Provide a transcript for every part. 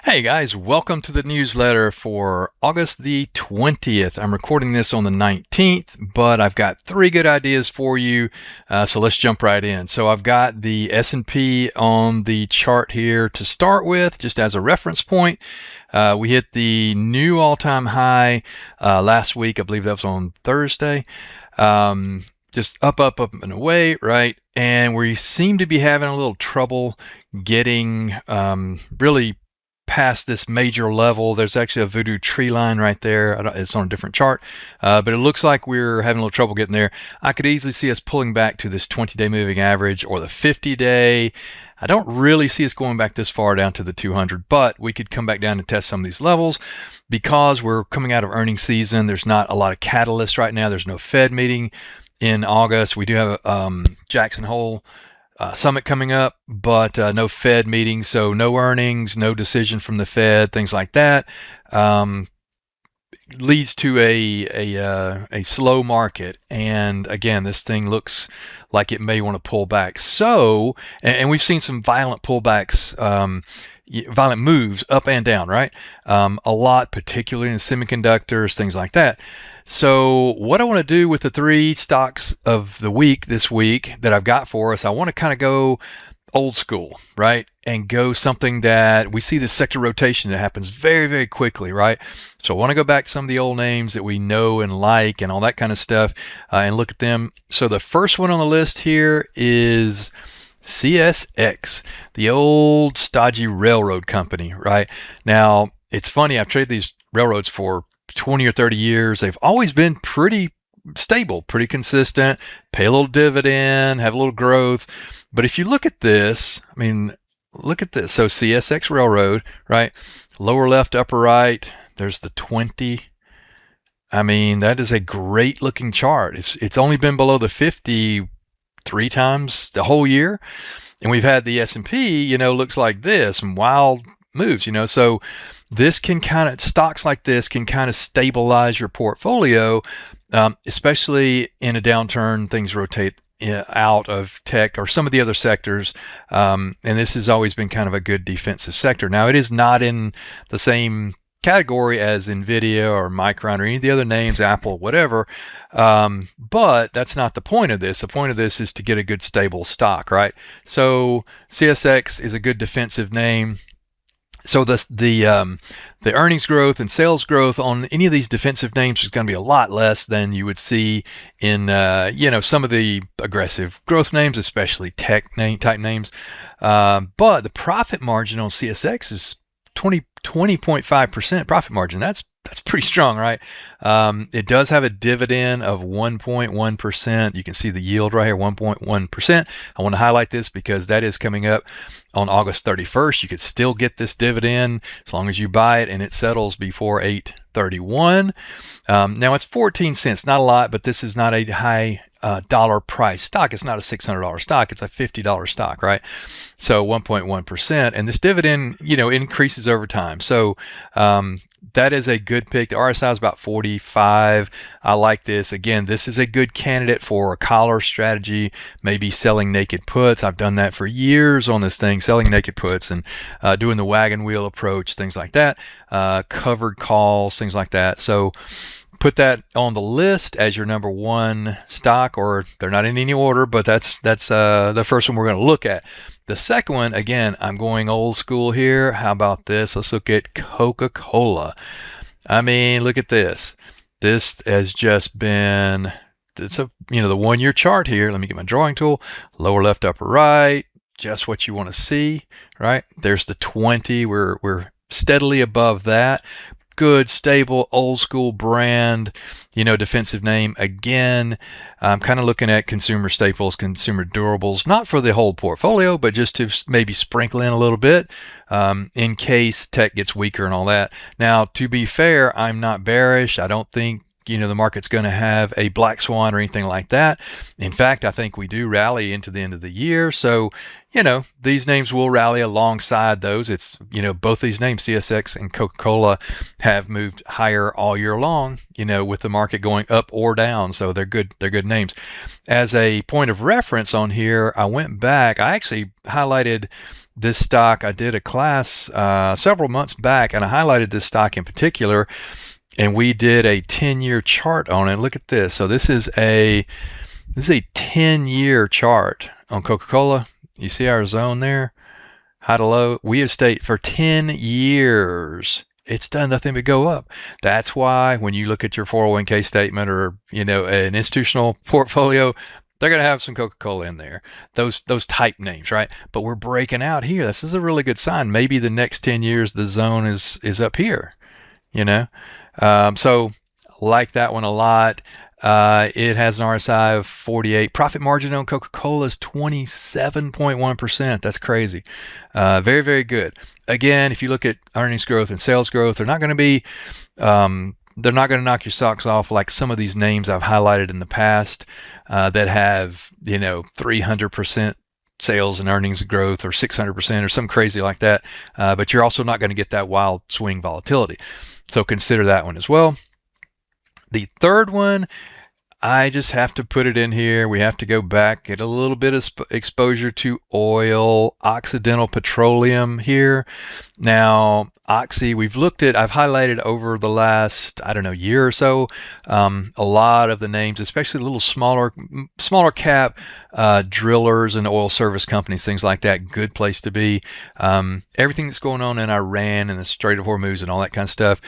Hey guys, welcome to the newsletter for August the 20th. I'm recording this on the 19th, but I've got three good ideas for you. So let's jump right in. So I've got the S&P on the chart here to start with, just as a reference point. We hit the new all-time high last week. I believe that was on Thursday. Just up and away, right? And we seem to be having a little trouble getting really past this major level. There's actually a voodoo tree line right there. It's on a different chart, but it looks like we're having a little trouble getting there. I could easily see us pulling back to this 20-day moving average or the 50-day. I don't really see us going back this far down to the 200, but we could come back down and test some of these levels because we're coming out of earnings season. There's not a lot of catalysts right now. There's no Fed meeting in August. We do have a Jackson Hole summit coming up, but no Fed meeting, so no earnings, no decision from the Fed, things like that. Leads to a slow market, and again, this thing looks like it may want to pull back. So, and we've seen some violent pullbacks, violent moves up and down, right? A lot, particularly in semiconductors, things like that. So what I want to do with the three stocks of the week this week that I've got for us, I want to kind of go old school, right? And go something that we see this sector rotation that happens very, very quickly, right? So I want to go back to some of the old names that we know and like and all that kind of stuff and look at them. So the first one on the list here is CSX, the old stodgy railroad company, right? Now, it's funny, I've traded these railroads for 20 or 30 years. They've always been pretty stable, pretty consistent, pay a little dividend, have a little growth. But if you look at this, I mean, look at this. So CSX Railroad, right? Lower left, upper right, there's the 20. I mean, that is a great looking chart. It's only been below the 50 three times the whole year. And we've had the S&P, looks like this, some wild moves, so this can kind of, stocks like this can kind of stabilize your portfolio, especially in a downturn. Things rotate out of tech or some of the other sectors, and this has always been kind of a good defensive sector. Now, it is not in the same category as Nvidia or Micron or any of the other names, Apple, whatever, but that's not the point of this. The point of this is to get a good stable stock, right? So CSX is a good defensive name. So the earnings growth and sales growth on any of these defensive names is going to be a lot less than you would see in some of the aggressive growth names, especially tech type names. But the profit margin on CSX is 20.5% profit margin. That's pretty strong, right? It does have a dividend of 1.1%. You can see the yield right here, 1.1%. I want to highlight this because that is coming up on August 31st. You could still get this dividend as long as you buy it and it settles before 8/31. Now it's 14 cents, not a lot, but this is not a high dollar price stock. It's not a $600 stock. It's a $50 stock, right? So 1.1%, and this dividend, increases over time. So that is a good pick. The RSI is about 45. I like this. Again, this is a good candidate for a collar strategy, maybe selling naked puts. I've done that for years on this thing, selling naked puts and doing the wagon wheel approach, things like that, covered calls, things like that. So put that on the list as your number one stock, or they're not in any order, but that's the first one we're going to look at. The second one, again, I'm going old school here. How about this? Let's look at Coca-Cola. I mean, look at this. This has just been, the 1 year chart here. Let me get my drawing tool. Lower left, upper right, just what you want to see, right? There's the 20. We're steadily above that. Good, stable, old school brand, defensive name. Again, I'm kind of looking at consumer staples, consumer durables, not for the whole portfolio, but just to maybe sprinkle in a little bit in case tech gets weaker and all that. Now, to be fair, I'm not bearish. I don't think the market's going to have a black swan or anything like that. In fact, I think we do rally into the end of the year. So, these names will rally alongside those. It's, both these names, CSX and Coca-Cola, have moved higher all year long, with the market going up or down. So they're good names. As a point of reference on here, I went back. I actually highlighted this stock. I did a class several months back, and I highlighted this stock in particular, and we did a 10-year chart on it. Look at this. So this is a 10-year chart on Coca-Cola. You see our zone there, high to low. We have stayed for 10 years. It's done nothing but go up. That's why when you look at your 401k statement or an institutional portfolio, they're going to have some Coca-Cola in there. Those type names, right? But we're breaking out here. This is a really good sign. Maybe the next 10 years the zone is up here. So like that one a lot. It has an RSI of 48. Profit margin on Coca-Cola is 27.1%. That's crazy. Very, very good. Again, if you look at earnings growth and sales growth, they're not going to knock your socks off like some of these names I've highlighted in the past that have 300% sales and earnings growth or 600% or something crazy like that. But you're also not going to get that wild swing volatility. So consider that one as well. The third one, I just have to put it in here. We have to go back, get a little bit of exposure to oil, Occidental Petroleum here. Now, Oxy, I've highlighted over the last, year or so, a lot of the names, especially the little smaller cap drillers and oil service companies, things like that. Good place to be. Everything that's going on in Iran and the Strait of Hormuz and all that kind of stuff,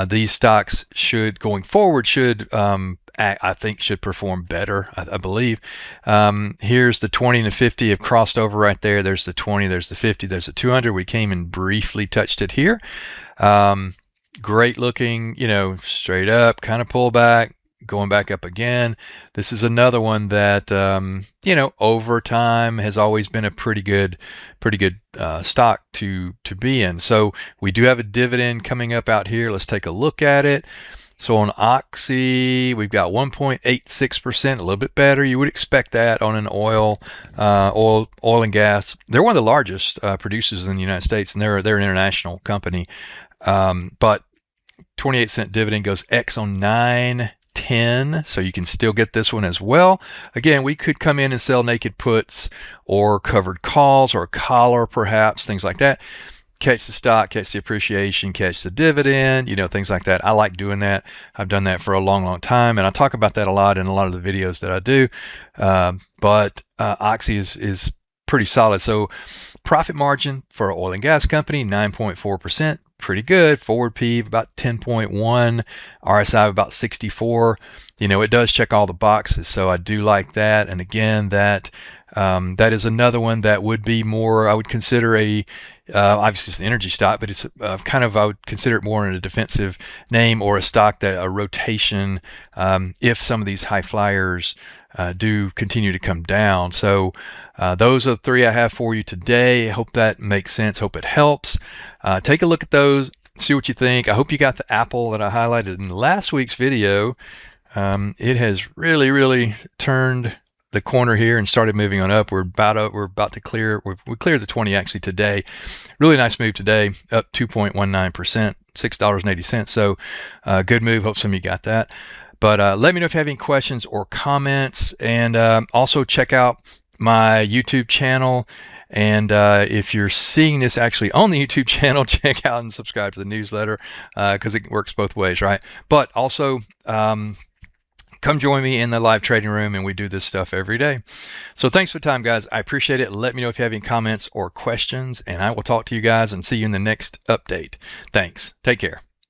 these stocks going forward I think should perform better, I believe. Here's the 20 and the 50 have crossed over right there. There's the 20, there's the 50, there's the 200. We came and briefly touched it here. Great looking, straight up, kind of pull back, going back up again. This is another one that, over time has always been a pretty good stock to be in. So we do have a dividend coming up out here. Let's take a look at it. So on Oxy, we've got 1.86%, a little bit better. You would expect that on an oil and gas. They're one of the largest producers in the United States, and they're an international company. But 28-cent dividend goes X on 9/10, so you can still get this one as well. Again, we could come in and sell naked puts or covered calls or a collar, perhaps, things like that. Catch the stock, catch the appreciation, catch the dividend, things like that. I like doing that. I've done that for a long, long time, and I talk about that a lot in a lot of the videos that I do. But Oxy is pretty solid. So profit margin for an oil and gas company, 9.4%. Pretty good. Forward P of about 10.1, RSI of about 64. It does check all the boxes, so I do like that. And again, that is another one that would be more, I would consider obviously it's an energy stock, but it's I would consider it more in a defensive name or a stock that a rotation if some of these high flyers do continue to come down. So those are the three I have for you today. I hope that makes sense. Hope it helps. Take a look at those, see what you think. I hope you got the Apple that I highlighted in last week's video. It has really, really turned the corner here and started moving on up. We're about to clear. We cleared the 20 actually today. Really nice move today, up 2.19%, $6.80. So good move. Hope some of you got that. But let me know if you have any questions or comments, and also check out my YouTube channel. And if you're seeing this actually on the YouTube channel, check out and subscribe to the newsletter because it works both ways, right? But also come join me in the live trading room, and we do this stuff every day. So thanks for the time, guys. I appreciate it. Let me know if you have any comments or questions, and I will talk to you guys and see you in the next update. Thanks. Take care.